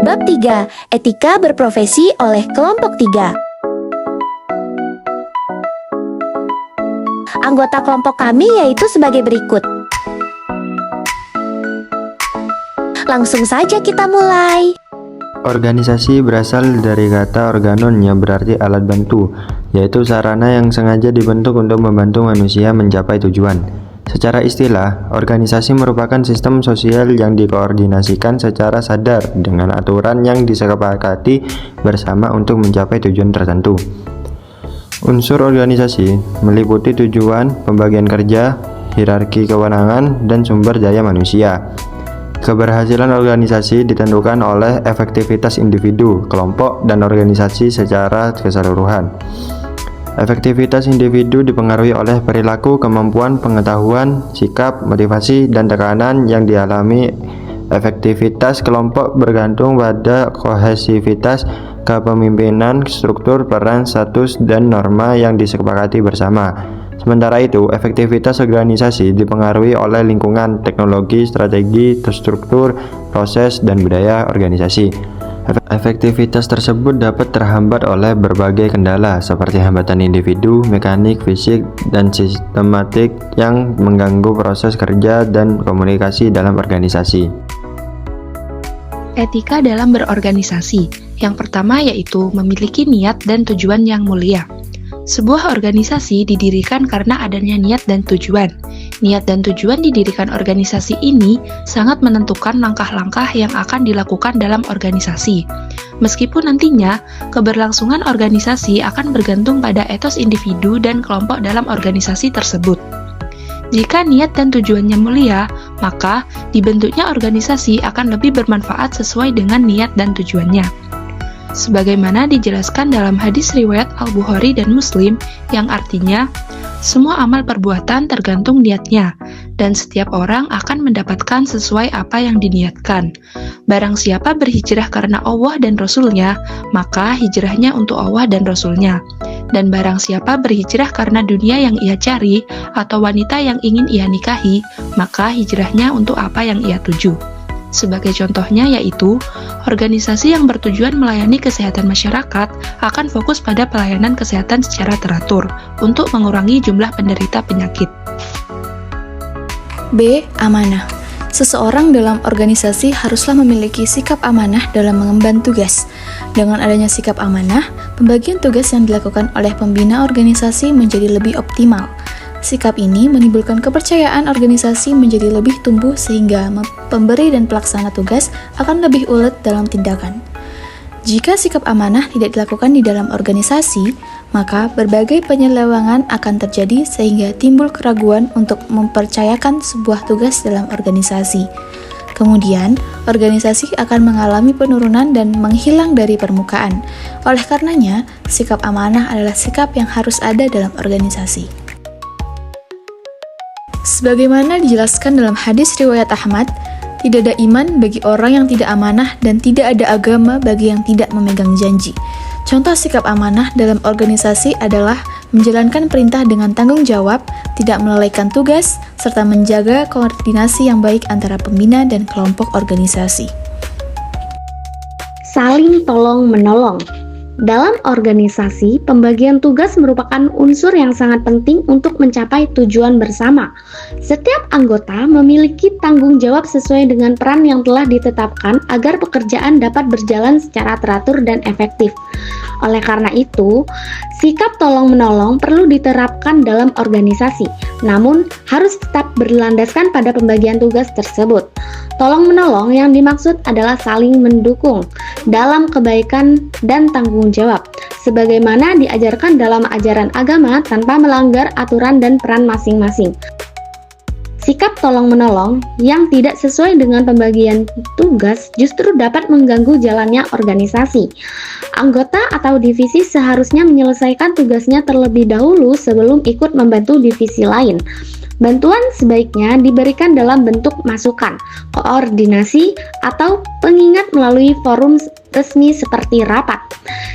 Bab 3. Etika berprofesi oleh kelompok 3. Anggota kelompok kami yaitu sebagai berikut. Langsung saja kita mulai. Organisasi berasal dari kata organon yang berarti alat bantu, yaitu sarana yang sengaja dibentuk untuk membantu manusia mencapai tujuan. Secara istilah, organisasi merupakan sistem sosial yang dikoordinasikan secara sadar dengan aturan yang disepakati bersama untuk mencapai tujuan tertentu. Unsur organisasi meliputi tujuan, pembagian kerja, hierarki kewenangan, dan sumber daya manusia. Keberhasilan organisasi ditentukan oleh efektivitas individu, kelompok, dan organisasi secara keseluruhan. Efektivitas individu dipengaruhi oleh perilaku, kemampuan, pengetahuan, sikap, motivasi, dan tekanan yang dialami. Efektivitas kelompok bergantung pada kohesivitas, kepemimpinan, struktur, peran, status, dan norma yang disepakati bersama. Sementara itu, efektivitas organisasi dipengaruhi oleh lingkungan, teknologi, strategi, struktur, proses, dan budaya organisasi. Efektivitas tersebut dapat terhambat oleh berbagai kendala seperti hambatan individu, mekanik, fisik, dan sistematik yang mengganggu proses kerja dan komunikasi dalam organisasi. Etika dalam berorganisasi. Yang pertama yaitu memiliki niat dan tujuan yang mulia. Sebuah organisasi didirikan karena adanya niat dan tujuan. Niat dan tujuan didirikan organisasi ini sangat menentukan langkah-langkah yang akan dilakukan dalam organisasi. Meskipun nantinya, keberlangsungan organisasi akan bergantung pada etos individu dan kelompok dalam organisasi tersebut. Jika niat dan tujuannya mulia, maka dibentuknya organisasi akan lebih bermanfaat sesuai dengan niat dan tujuannya. Sebagaimana dijelaskan dalam hadis riwayat Al-Bukhari dan Muslim yang artinya, semua amal perbuatan tergantung niatnya, dan setiap orang akan mendapatkan sesuai apa yang diniatkan. Barang siapa berhijrah karena Allah dan Rasul-Nya, maka hijrahnya untuk Allah dan Rasul-Nya. Dan barang siapa berhijrah karena dunia yang ia cari, atau wanita yang ingin ia nikahi, maka hijrahnya untuk apa yang ia tuju. Sebagai contohnya yaitu, organisasi yang bertujuan melayani kesehatan masyarakat akan fokus pada pelayanan kesehatan secara teratur untuk mengurangi jumlah penderita penyakit. B. Amanah. Seseorang dalam organisasi haruslah memiliki sikap amanah dalam mengemban tugas. Dengan adanya sikap amanah, pembagian tugas yang dilakukan oleh pembina organisasi menjadi lebih optimal. Sikap ini menimbulkan kepercayaan organisasi menjadi lebih tumbuh sehingga pemberi dan pelaksana tugas akan lebih ulet dalam tindakan. Jika sikap amanah tidak dilakukan di dalam organisasi, maka berbagai penyelewengan akan terjadi sehingga timbul keraguan untuk mempercayakan sebuah tugas dalam organisasi. Kemudian, organisasi akan mengalami penurunan dan menghilang dari permukaan. Oleh karenanya, sikap amanah adalah sikap yang harus ada dalam organisasi. Sebagaimana dijelaskan dalam hadis riwayat Ahmad, tidak ada iman bagi orang yang tidak amanah dan tidak ada agama bagi yang tidak memegang janji. Contoh sikap amanah dalam organisasi adalah menjalankan perintah dengan tanggung jawab, tidak melalaikan tugas, serta menjaga koordinasi yang baik antara pembina dan kelompok organisasi. Saling tolong-menolong. Dalam organisasi, pembagian tugas merupakan unsur yang sangat penting untuk mencapai tujuan bersama. Setiap anggota memiliki tanggung jawab sesuai dengan peran yang telah ditetapkan agar pekerjaan dapat berjalan secara teratur dan efektif. Oleh karena itu, sikap tolong-menolong perlu diterapkan dalam organisasi, namun harus tetap berlandaskan pada pembagian tugas tersebut. Tolong-menolong yang dimaksud adalah saling mendukung dalam kebaikan dan tanggung jawab, sebagaimana diajarkan dalam ajaran agama tanpa melanggar aturan dan peran masing-masing. Sikap tolong-menolong yang tidak sesuai dengan pembagian tugas justru dapat mengganggu jalannya organisasi. Anggota atau divisi seharusnya menyelesaikan tugasnya terlebih dahulu sebelum ikut membantu divisi lain. Bantuan sebaiknya diberikan dalam bentuk masukan, koordinasi, atau pengingat melalui forum resmi seperti rapat.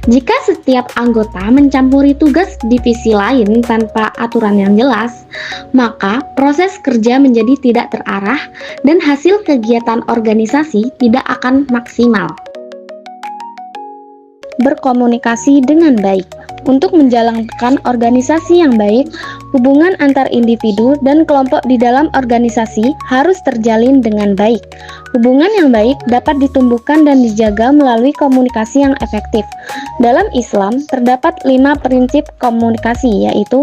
Jika setiap anggota mencampuri tugas divisi lain tanpa aturan yang jelas, maka proses kerja menjadi tidak terarah dan hasil kegiatan organisasi tidak akan maksimal. berkomunikasi dengan baik. Untuk menjalankan organisasi yang baik, hubungan antar individu dan kelompok di dalam organisasi harus terjalin dengan baik. Hubungan yang baik dapat ditumbuhkan dan dijaga melalui komunikasi yang efektif. Dalam Islam, terdapat 5 prinsip komunikasi, yaitu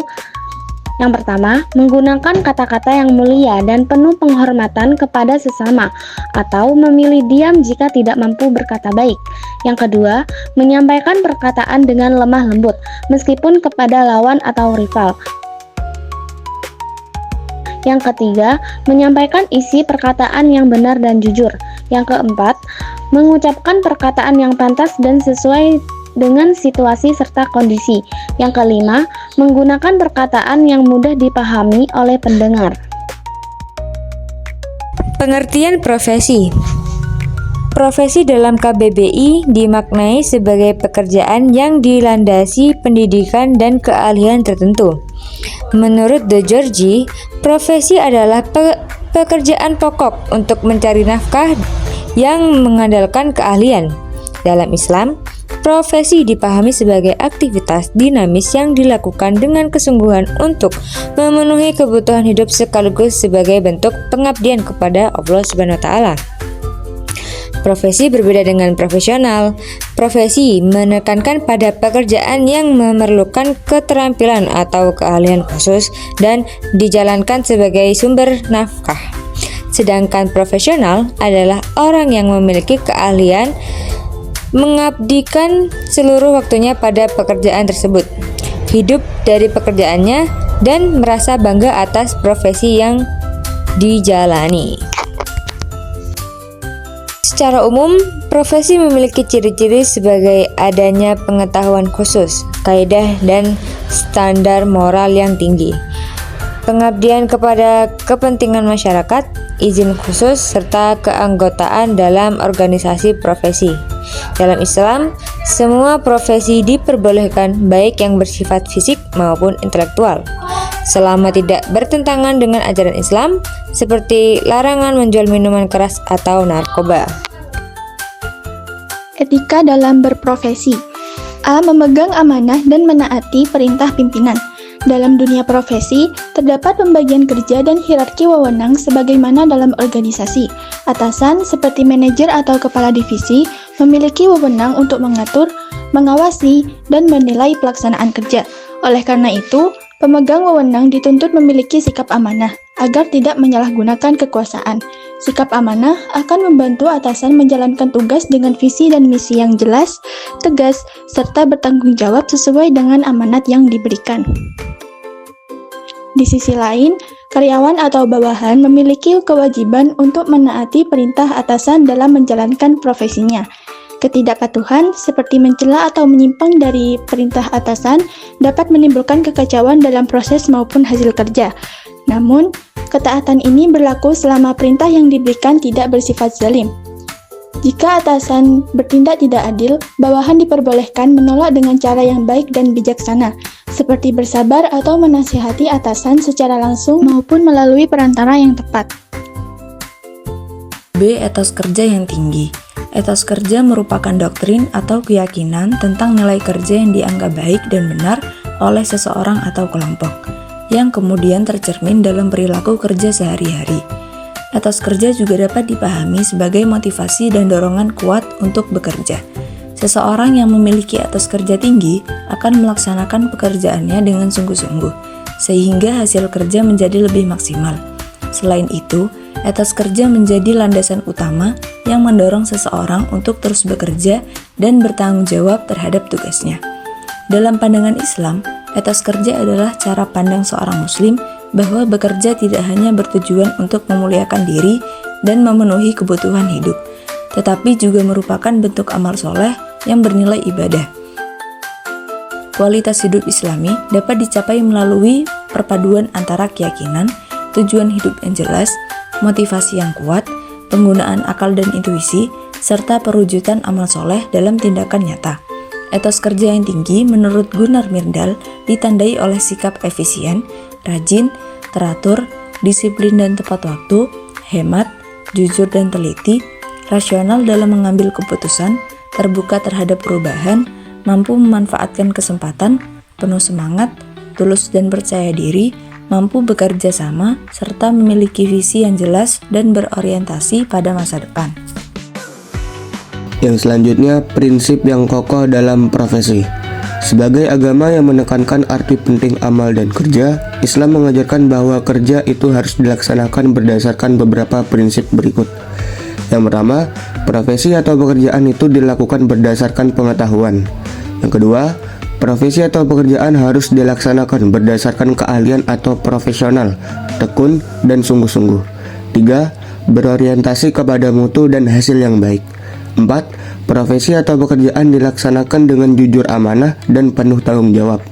yang pertama, menggunakan kata-kata yang mulia dan penuh penghormatan kepada sesama, atau memilih diam jika tidak mampu berkata baik. Yang kedua, menyampaikan perkataan dengan lemah lembut, meskipun kepada lawan atau rival. Yang ketiga, menyampaikan isi perkataan yang benar dan jujur. Yang keempat, mengucapkan perkataan yang pantas dan sesuai dengan situasi serta kondisi. Yang kelima, menggunakan perkataan yang mudah dipahami oleh pendengar. Pengertian profesi. Profesi dalam KBBI dimaknai sebagai pekerjaan yang dilandasi pendidikan dan keahlian tertentu. Menurut De Giorgi, profesi adalah pekerjaan pokok untuk mencari nafkah yang mengandalkan keahlian. Dalam Islam, profesi dipahami sebagai aktivitas dinamis yang dilakukan dengan kesungguhan untuk memenuhi kebutuhan hidup sekaligus sebagai bentuk pengabdian kepada Allah SWT. Profesi berbeda dengan profesional. Profesi menekankan pada pekerjaan yang memerlukan keterampilan atau keahlian khusus dan dijalankan sebagai sumber nafkah. Sedangkan profesional adalah orang yang memiliki keahlian mengabdikan seluruh waktunya pada pekerjaan tersebut, hidup dari pekerjaannya, dan merasa bangga atas profesi yang dijalani. Secara umum, profesi memiliki ciri-ciri sebagai adanya pengetahuan khusus, kaidah dan standar moral yang tinggi, pengabdian kepada kepentingan masyarakat, izin khusus, serta keanggotaan dalam organisasi profesi. Dalam Islam, semua profesi diperbolehkan baik yang bersifat fisik maupun intelektual, selama tidak bertentangan dengan ajaran Islam, seperti larangan menjual minuman keras atau narkoba. Etika dalam berprofesi. A. Memegang amanah dan menaati perintah pimpinan. Dalam dunia profesi, terdapat pembagian kerja dan hierarki wewenang sebagaimana dalam organisasi. Atasan, seperti manajer atau kepala divisi, memiliki wewenang untuk mengatur, mengawasi, dan menilai pelaksanaan kerja. Oleh karena itu, pemegang wewenang dituntut memiliki sikap amanah, agar tidak menyalahgunakan kekuasaan. Sikap amanah akan membantu atasan menjalankan tugas dengan visi dan misi yang jelas, tegas, serta bertanggung jawab sesuai dengan amanat yang diberikan. Di sisi lain, karyawan atau bawahan memiliki kewajiban untuk menaati perintah atasan dalam menjalankan profesinya. Ketidakpatuhan, seperti mencela atau menyimpang dari perintah atasan, dapat menimbulkan kekacauan dalam proses maupun hasil kerja. Namun, ketaatan ini berlaku selama perintah yang diberikan tidak bersifat zalim. Jika atasan bertindak tidak adil, bawahan diperbolehkan menolak dengan cara yang baik dan bijaksana, seperti bersabar atau menasihati atasan secara langsung maupun melalui perantara yang tepat. B. Etos kerja yang tinggi. Etos kerja merupakan doktrin atau keyakinan tentang nilai kerja yang dianggap baik dan benar oleh seseorang atau kelompok, yang kemudian tercermin dalam perilaku kerja sehari-hari. Etos kerja juga dapat dipahami sebagai motivasi dan dorongan kuat untuk bekerja. Seseorang yang memiliki etos kerja tinggi akan melaksanakan pekerjaannya dengan sungguh-sungguh, sehingga hasil kerja menjadi lebih maksimal. Selain itu, etos kerja menjadi landasan utama yang mendorong seseorang untuk terus bekerja dan bertanggung jawab terhadap tugasnya. Dalam pandangan Islam, etos kerja adalah cara pandang seorang muslim bahwa bekerja tidak hanya bertujuan untuk memuliakan diri dan memenuhi kebutuhan hidup, tetapi juga merupakan bentuk amal soleh yang bernilai ibadah. Kualitas hidup Islami dapat dicapai melalui perpaduan antara keyakinan, tujuan hidup yang jelas, motivasi yang kuat, penggunaan akal dan intuisi, serta perwujudan amal soleh dalam tindakan nyata. Etos kerja yang tinggi menurut Gunnar Myrdal ditandai oleh sikap efisien, rajin, teratur, disiplin dan tepat waktu, hemat, jujur dan teliti, rasional dalam mengambil keputusan, terbuka terhadap perubahan, mampu memanfaatkan kesempatan, penuh semangat, tulus dan percaya diri, mampu bekerja sama, serta memiliki visi yang jelas dan berorientasi pada masa depan. Yang selanjutnya, prinsip yang kokoh dalam profesi. Sebagai agama yang menekankan arti penting amal dan kerja, Islam mengajarkan bahwa kerja itu harus dilaksanakan berdasarkan beberapa prinsip berikut. Yang pertama, profesi atau pekerjaan itu dilakukan berdasarkan pengetahuan. Yang kedua, profesi atau pekerjaan harus dilaksanakan berdasarkan keahlian atau profesional, tekun, dan sungguh-sungguh. 3. Berorientasi kepada mutu dan hasil yang baik. 4. Profesi atau pekerjaan dilaksanakan dengan jujur, amanah, dan penuh tanggung jawab.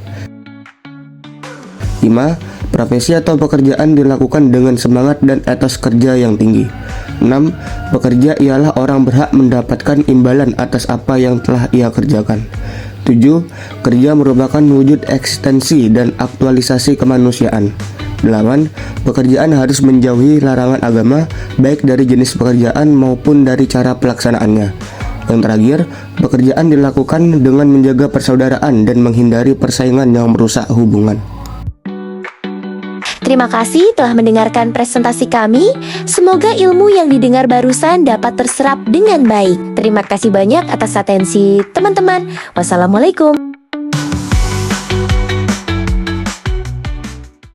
5. Profesi atau pekerjaan dilakukan dengan semangat dan etos kerja yang tinggi. 6. Pekerja ialah orang berhak mendapatkan imbalan atas apa yang telah ia kerjakan. 7. Kerja merupakan wujud eksistensi dan aktualisasi kemanusiaan. 8. Pekerjaan harus menjauhi larangan agama, baik dari jenis pekerjaan maupun dari cara pelaksanaannya. Yang terakhir, pekerjaan dilakukan dengan menjaga persaudaraan dan menghindari persaingan yang merusak hubungan. Terima kasih telah mendengarkan presentasi kami. Semoga ilmu yang didengar barusan dapat terserap dengan baik. Terima kasih banyak atas atensi teman-teman. Wassalamualaikum.